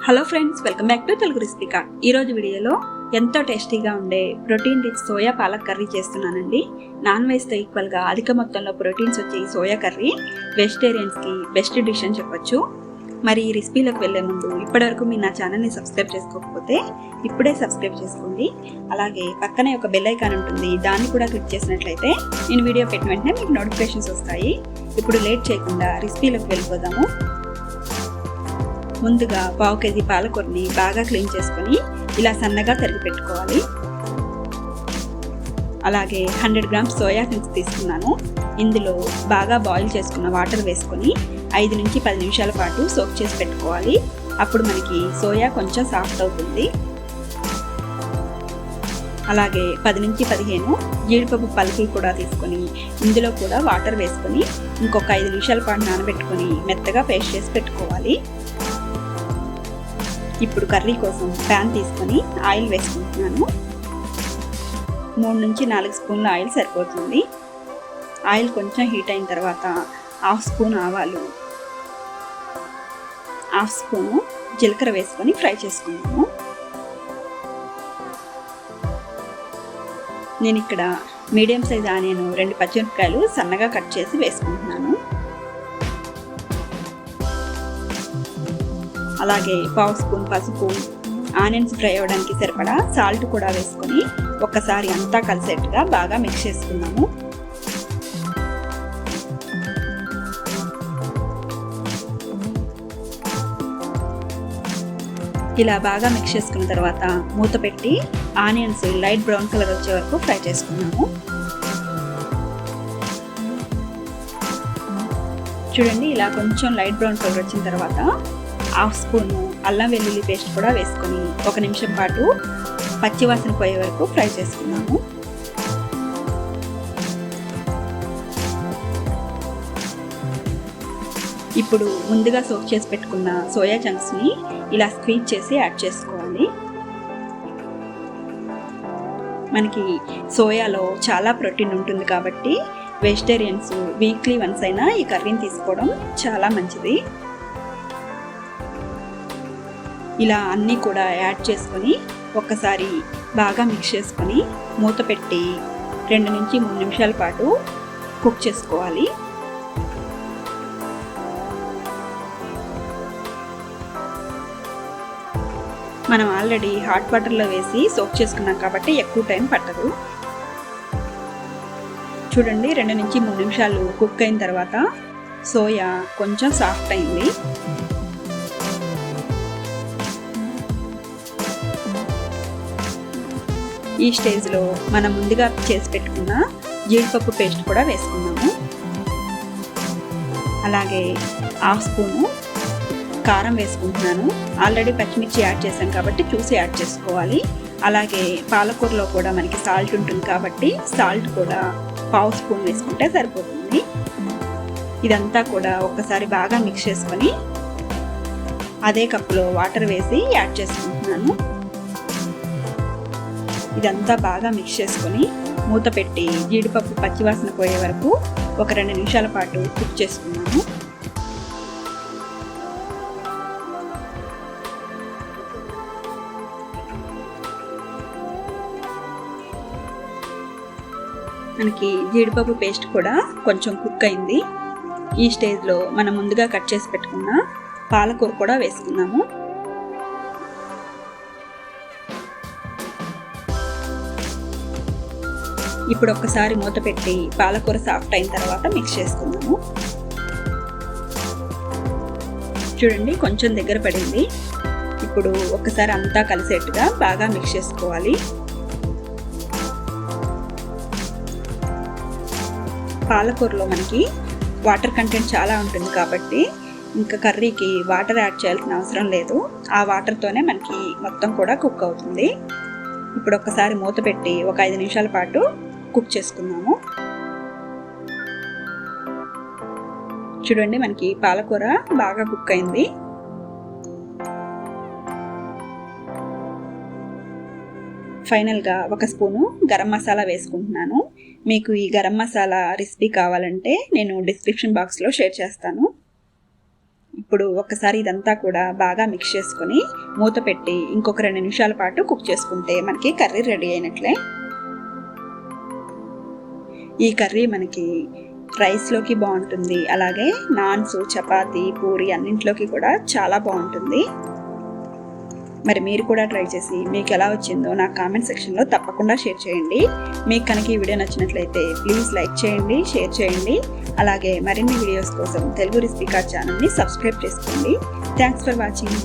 Hello friends, welcome back to Telugu recipe card. ఈరోజు వీడియోలో ఎంతో టేస్టీగా ఉండే protein rich soya palak curry చేస్తున్నానండి. నాన్ వెజ్తో ఈక్వల్గా అధిక మొత్తంలో ప్రోటీన్స్ వచ్చే ఈ సోయా కర్రీ వెజిటేరియన్స్కి బెస్ట్ డిష్ అని చెప్పొచ్చు. మరి ఈ రెసిపీలోకి వెళ్ళే ముందు ఇప్పటివరకు మీరు నా ఛానల్ని సబ్స్క్రైబ్ చేసుకోకపోతే ఇప్పుడే సబ్స్క్రైబ్ చేసుకోండి. అలాగే పక్కనే ఒక బెల్ ఐకాన్ ఉంటుంది, దాన్ని కూడా క్లిక్ చేసినట్లయితే నేను వీడియో పెట్టిన వెంటనే మీకు నోటిఫికేషన్స్ వస్తాయి. ఇప్పుడు లేట్ చేయకుండా రెసిపీలోకి వెళ్ళిపోదాము. ముందుగా 1/2 కేజీ పాలకూరని బాగా క్లీన్ చేసుకొని ఇలా సన్నగా తరిగి పెట్టుకోవాలి. అలాగే 100 గ్రామ్స్ సోయా చంక్స్ తీసుకున్నాను. ఇందులో బాగా బాయిల్ చేసుకున్న వాటర్ వేసుకొని 5 నుంచి 10 నిమిషాల పాటు సోక్ చేసి పెట్టుకోవాలి. అప్పుడు మనకి సోయా కొంచెం సాఫ్ట్ అవుతుంది. అలాగే 10 నుంచి 15 జీడిపప్పు పలుకులు కూడా తీసుకొని ఇందులో కూడా వాటర్ వేసుకొని ఇంకొక 5 నిమిషాల పాటు నానబెట్టుకొని మెత్తగా పేస్ట్ చేసి పెట్టుకోవాలి. ఇప్పుడు కర్రీ కోసం ప్యాన్ తీసుకొని ఆయిల్ వేసుకుంటున్నాను. 3 నుంచి 4 స్పూన్ల ఆయిల్ సరిపోతుంది. ఆయిల్ కొంచెం హీట్ అయిన తర్వాత 1/2 స్పూన్ ఆవాలు, 1/2 స్పూను జీలకర్ర వేసుకొని ఫ్రై చేసుకున్నాను. నేను ఇక్కడ మీడియం సైజ్ ఆనియన్, 2 పచ్చిమిరపకాయలు సన్నగా కట్ చేసి వేసుకుంటున్నాను. అలాగే 1/2 స్పూన్ పసుపు, ఆనియన్స్ ఫ్రై అవ్వడానికి సరిపడా సాల్ట్ కూడా వేసుకొని ఒక్కసారి అంతా కలిసేట్టుగా బాగా మిక్స్ చేసుకున్నాము. ఇలా బాగా మిక్స్ చేసుకున్న తర్వాత మూత పెట్టి ఆనియన్స్ లైట్ బ్రౌన్ కలర్ వచ్చే వరకు ఫ్రై చేసుకున్నాము. చూడండి, ఇలా కొంచెం లైట్ బ్రౌన్ కలర్ వచ్చిన తర్వాత 1/2 స్పూను అల్లం వెల్లుల్లి పేస్ట్ కూడా వేసుకొని 1 నిమిషం పాటు పచ్చివాసన పోయే వరకు ఫ్రై చేసుకున్నాము. ఇప్పుడు ముందుగా సోక్ చేసి పెట్టుకున్న సోయా చంక్స్ని ఇలా స్క్వీజ్ చేసి యాడ్ చేసుకోవాలి. మనకి సోయాలో చాలా ప్రోటీన్ ఉంటుంది కాబట్టి వెజిటేరియన్స్ వీక్లీ వన్స్ అయినా ఈ కర్రీని తీసుకోవడం చాలా మంచిది. ఇలా అన్నీ కూడా యాడ్ చేసుకొని ఒక్కసారి బాగా మిక్స్ చేసుకొని మూత పెట్టి 2 నుంచి 3 నిమిషాల పాటు కుక్ చేసుకోవాలి. మనం ఆల్రెడీ హాట్ వాటర్లో వేసి సోక్ చేసుకున్నాం కాబట్టి ఎక్కువ టైం పట్టదు. చూడండి, 2 నుంచి 3 నిమిషాలు కుక్ అయిన తర్వాత సోయా కొంచెం సాఫ్ట్ అయింది. ఈ స్టేజ్లో మనం ముందుగా చేసి పెట్టుకున్న జీడిపప్పు పేస్ట్ కూడా వేసుకున్నాము. అలాగే 1/2 స్పూను కారం వేసుకుంటున్నాను. ఆల్రెడీ పచ్చిమిర్చి యాడ్ చేశాం కాబట్టి చూసి యాడ్ చేసుకోవాలి. అలాగే పాలకూరలో కూడా మనకి సాల్ట్ ఉంటుంది కాబట్టి సాల్ట్ కూడా 1/2 స్పూన్ వేసుకుంటే సరిపోతుంది. ఇదంతా కూడా ఒక్కసారి బాగా మిక్స్ చేసుకొని అదే కప్పులో వాటర్ వేసి యాడ్ చేసుకుంటున్నాను. ఇదంతా బాగా మిక్స్ చేసుకొని మూత పెట్టి జీడిపప్పు పచ్చివాసన పోయే వరకు ఒక 2 నిమిషాల పాటు కుక్ చేసుకున్నాము. మనకి జీడిపప్పు పేస్ట్ కూడా కొంచెం కుక్ అయింది. ఈ స్టేజ్లో మనం ముందుగా కట్ చేసి పెట్టుకున్న పాలకూర కూడా వేసుకున్నాము. ఇప్పుడు ఒక్కసారి మూత పెట్టి పాలకూర సాఫ్ట్ అయిన తర్వాత మిక్స్ చేసుకుందాము. చూడండి, కొంచెం దగ్గర పడింది. ఇప్పుడు ఒక్కసారి అంతా కలిసేట్టుగా బాగా మిక్స్ చేసుకోవాలి. పాలకూరలో మనకి వాటర్ కంటెంట్ చాలా ఉంటుంది కాబట్టి ఇంకా కర్రీకి వాటర్ యాడ్ చేయాల్సిన అవసరం లేదు. ఆ వాటర్తోనే మనకి మొత్తం కూడా కుక్ అవుతుంది. ఇప్పుడు ఒక్కసారి మూత పెట్టి ఒక 5 నిమిషాల పాటు కుక్ చేసుకుందాము. చూడండి, మనకి పాలకూర బాగా కుక్ అయింది. ఫైనల్గా 1 స్పూను గరం మసాలా వేసుకుంటున్నాను. మీకు ఈ గరం మసాలా రెసిపీ కావాలంటే నేను డిస్క్రిప్షన్ బాక్స్లో షేర్ చేస్తాను. ఇప్పుడు ఒక్కసారి ఇదంతా కూడా బాగా మిక్స్ చేసుకొని మూత పెట్టి ఇంకొక 2 నిమిషాల పాటు కుక్ చేసుకుంటే మనకి కర్రీ రెడీ అయినట్లే. ఈ కర్రీ మనకి రైస్లోకి బాగుంటుంది, అలాగే నాన్స్, చపాతీ, పూరి అన్నింటిలోకి కూడా చాలా బాగుంటుంది. మరి మీరు కూడా ట్రై చేసి మీకు ఎలా వచ్చిందో నాకు కామెంట్ సెక్షన్లో తప్పకుండా షేర్ చేయండి. మీకు కనుక ఈ వీడియో నచ్చినట్లయితే ప్లీజ్ లైక్ చేయండి, షేర్ చేయండి. అలాగే మరిన్ని వీడియోస్ కోసం తెలుగు రెసిపీ కార్డ్ ఛానల్ని సబ్స్క్రైబ్ చేసుకోండి. Thanks for watching.